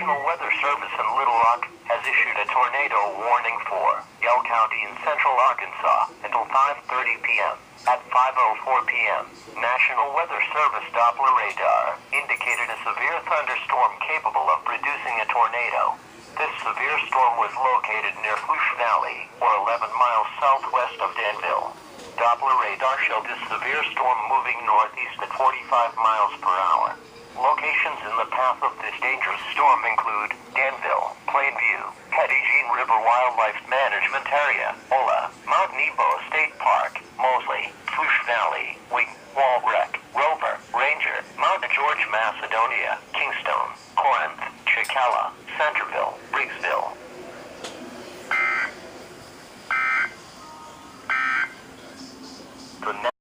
National Weather Service in Little Rock has issued a tornado warning for Yell County in central Arkansas until 5:30 p.m. At 5:04 p.m., National Weather Service Doppler radar indicated a severe thunderstorm capable of producing a tornado. This severe storm was located near Flush Valley, or 11 miles southwest of Danville. Doppler radar showed this severe storm moving northeast at 45 miles per hour. Locations in the path of this dangerous storm include Danville, Plainview, Hetty Jean River Wildlife Management Area, Ola, Mount Nebo State Park, Mosley, Flush Valley, Wing, Walwreck, Rover, Ranger, Mount George, Macedonia, Kingstone, Corinth, Chicala, Centerville, Briggsville. The